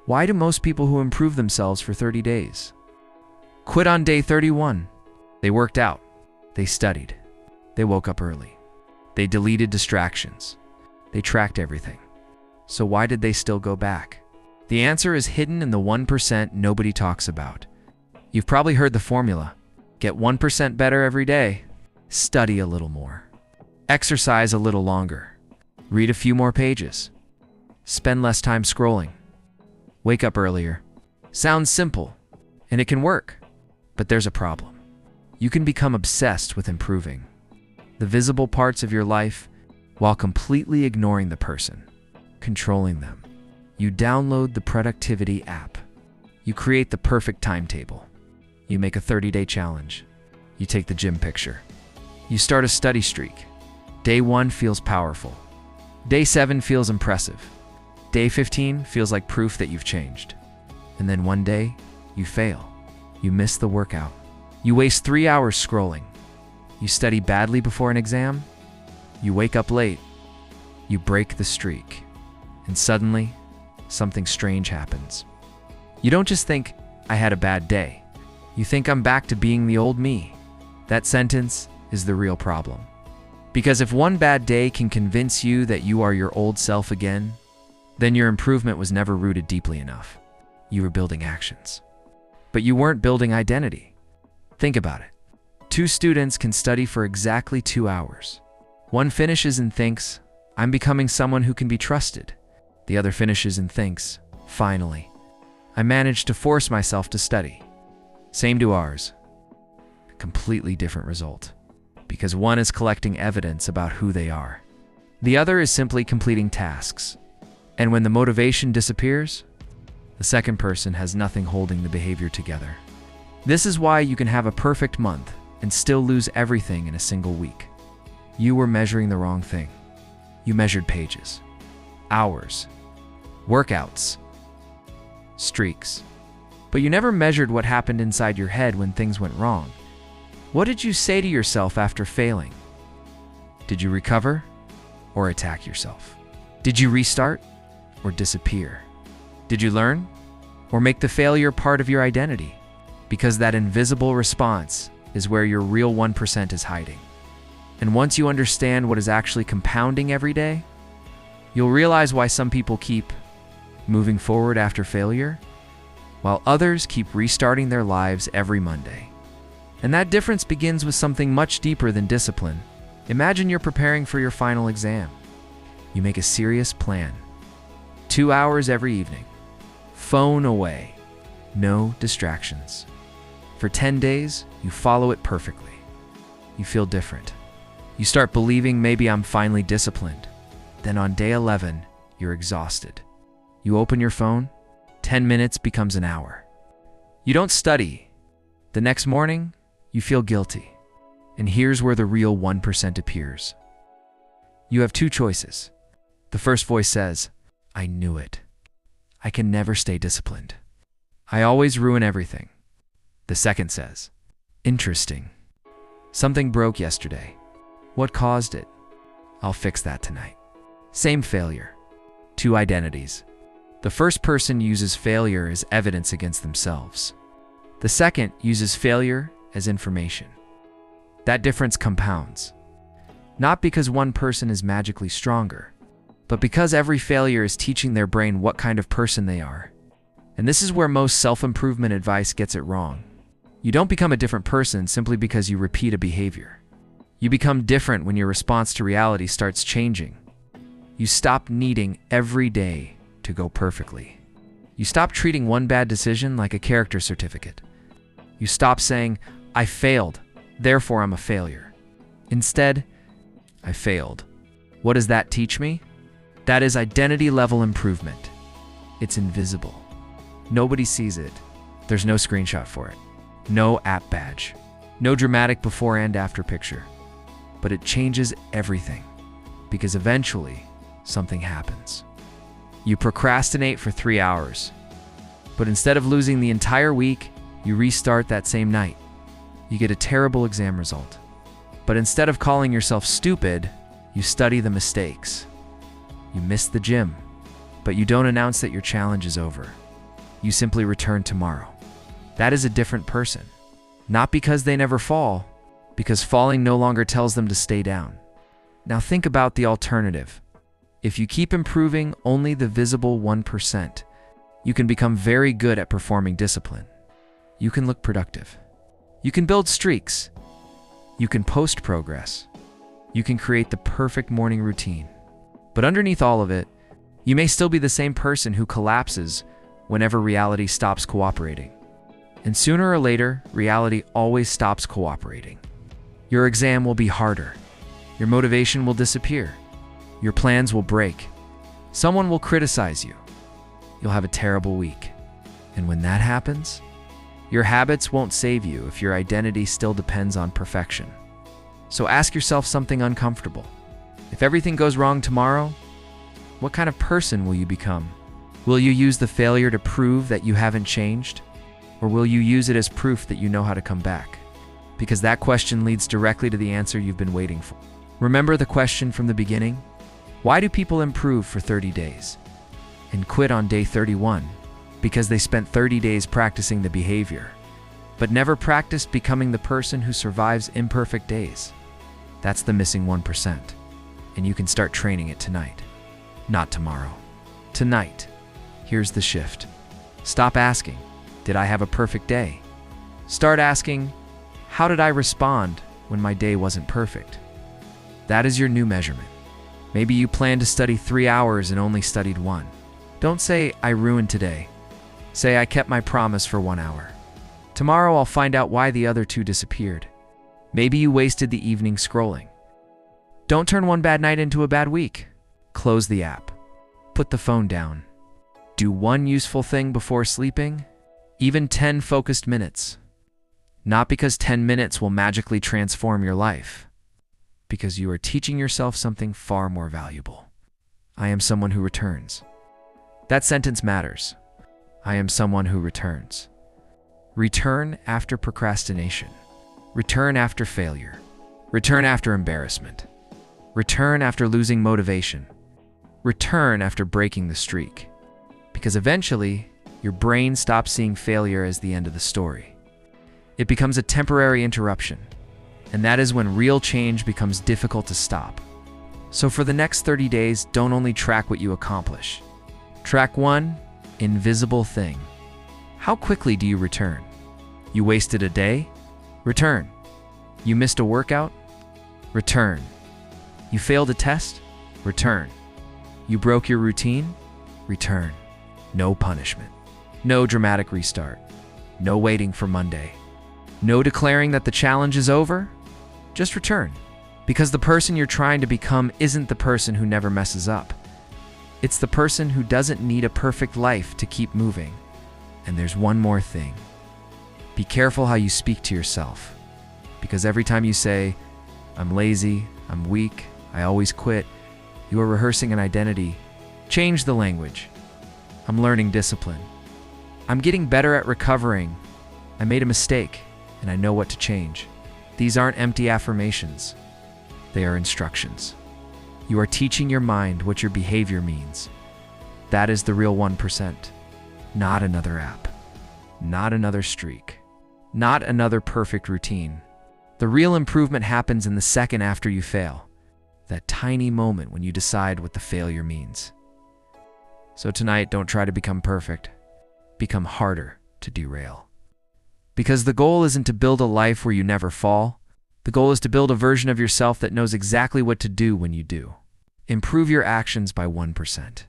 Why do most people who improve themselves for 30 days quit on day 31? They worked out. They studied. They woke up early. They deleted distractions. They tracked everything. So why did they still go back? The answer is hidden in the 1% nobody talks about. You've probably heard the formula. Get 1% better every day. Study a little more. Exercise a little longer. Read a few more pages. Spend less time scrolling. Wake up earlier. Sounds simple, and it can work. But there's a problem. You can become obsessed with improving the visible parts of your life while completely ignoring the person controlling them. You download the productivity app. You create the perfect timetable. You make a 30-day challenge. You take the gym picture. You start a study streak. Day 1 feels powerful. Day 7 feels impressive. Day 15 feels like proof that you've changed. And then one day, you fail. You miss the workout. You waste 3 hours scrolling. You study badly before an exam. You wake up late. You break the streak. And suddenly, something strange happens. You don't just think, I had a bad day. You think I'm back to being the old me. That sentence is the real problem. Because if one bad day can convince you that you are your old self again, then your improvement was never rooted deeply enough. You were building actions. But you weren't building identity. Think about it. 2 students can study for exactly 2 hours. One finishes and thinks, I'm becoming someone who can be trusted. The other finishes and thinks, finally, I managed to force myself to study. Same 2 hours. Completely different result. Because one is collecting evidence about who they are. The other is simply completing tasks. And when the motivation disappears, the second person has nothing holding the behavior together. This is why you can have a perfect month and still lose everything in a single week. You were measuring the wrong thing. You measured pages, hours, workouts, streaks. But you never measured what happened inside your head when things went wrong. What did you say to yourself after failing? Did you recover or attack yourself? Did you restart or disappear? Did you learn or make the failure part of your identity? Because that invisible response is where your real 1% is hiding. And once you understand what is actually compounding every day, you'll realize why some people keep moving forward after failure, while others keep restarting their lives every Monday. And that difference begins with something much deeper than discipline. Imagine you're preparing for your final exam. You make a serious plan. 2 hours every evening. Phone away. No distractions. For 10 days, you follow it perfectly. You feel different. You start believing maybe I'm finally disciplined. Then on day 11, you're exhausted. You open your phone, 10 minutes becomes an hour. You don't study. The next morning, you feel guilty. And here's where the real 1% appears. You have 2 choices. The first voice says, I knew it. I can never stay disciplined. I always ruin everything. The second says, interesting. Something broke yesterday. What caused it? I'll fix that tonight. Same failure. 2 identities. The first person uses failure as evidence against themselves. The second uses failure as information. That difference compounds. Not because one person is magically stronger, but because every failure is teaching their brain what kind of person they are. And this is where most self-improvement advice gets it wrong. You don't become a different person simply because you repeat a behavior. You become different when your response to reality starts changing. You stop needing every day to go perfectly. You stop treating one bad decision like a character certificate. You stop saying, I failed, therefore I'm a failure. Instead, I failed. What does that teach me? That is identity level improvement. It's invisible. Nobody sees it. There's no screenshot for it. No app badge. No dramatic before and after picture. But it changes everything. Because eventually, something happens. You procrastinate for 3 hours. But instead of losing the entire week, you restart that same night. You get a terrible exam result. But instead of calling yourself stupid, you study the mistakes. You miss the gym, but you don't announce that your challenge is over. You simply return tomorrow. That is a different person. Not because they never fall, because falling no longer tells them to stay down. Now think about the alternative. If you keep improving only the visible 1%, you can become very good at performing discipline. You can look productive. You can build streaks. You can post progress. You can create the perfect morning routine. But underneath all of it, you may still be the same person who collapses whenever reality stops cooperating. And sooner or later, reality always stops cooperating. Your exam will be harder. Your motivation will disappear. Your plans will break. Someone will criticize you. You'll have a terrible week. And when that happens, your habits won't save you if your identity still depends on perfection. So ask yourself something uncomfortable. If everything goes wrong tomorrow, what kind of person will you become? Will you use the failure to prove that you haven't changed? Or will you use it as proof that you know how to come back? Because that question leads directly to the answer you've been waiting for. Remember the question from the beginning? Why do people improve for 30 days and quit on day 31? Because they spent 30 days practicing the behavior, but never practiced becoming the person who survives imperfect days. That's the missing 1%. And you can start training it tonight. Not tomorrow. Tonight. Here's the shift. Stop asking, did I have a perfect day? Start asking, how did I respond when my day wasn't perfect? That is your new measurement. Maybe you plan to study 3 hours and only studied 1. Don't say, I ruined today. Say, I kept my promise for 1 hour. Tomorrow I'll find out why the other 2 disappeared. Maybe you wasted the evening scrolling. Don't turn one bad night into a bad week. Close the app. Put the phone down. Do one useful thing before sleeping. Even 10 focused minutes. Not because 10 minutes will magically transform your life, because you are teaching yourself something far more valuable. I am someone who returns. That sentence matters. I am someone who returns. Return after procrastination. Return after failure. Return after embarrassment. Return after losing motivation. Return after breaking the streak. Because eventually, your brain stops seeing failure as the end of the story. It becomes a temporary interruption, and that is when real change becomes difficult to stop. So for the next 30 days, don't only track what you accomplish. Track one invisible thing. How quickly do you return? You wasted a day? Return. You missed a workout? Return. You failed a test? Return. You broke your routine? Return. No punishment. No dramatic restart. No waiting for Monday. No declaring that the challenge is over. Just return. Because the person you're trying to become isn't the person who never messes up. It's the person who doesn't need a perfect life to keep moving. And there's one more thing. Be careful how you speak to yourself. Because every time you say, I'm lazy, I'm weak, I always quit, you are rehearsing an identity. Change the language. I'm learning discipline. I'm getting better at recovering. I made a mistake, and I know what to change. These aren't empty affirmations. They are instructions. You are teaching your mind what your behavior means. That is the real 1%. Not another app. Not another streak. Not another perfect routine. The real improvement happens in the second after you fail. That tiny moment when you decide what the failure means. So tonight, don't try to become perfect. Become harder to derail. Because the goal isn't to build a life where you never fall. The goal is to build a version of yourself that knows exactly what to do when you do. Improve your actions by 1%.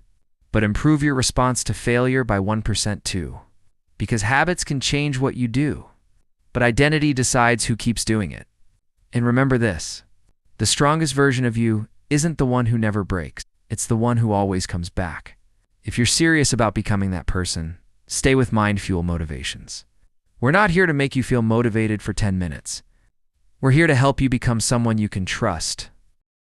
But improve your response to failure by 1% too. Because habits can change what you do. But identity decides who keeps doing it. And remember this. The strongest version of you isn't the one who never breaks. It's the one who always comes back. If you're serious about becoming that person, stay with MindFuel Motivations. We're not here to make you feel motivated for 10 minutes. We're here to help you become someone you can trust,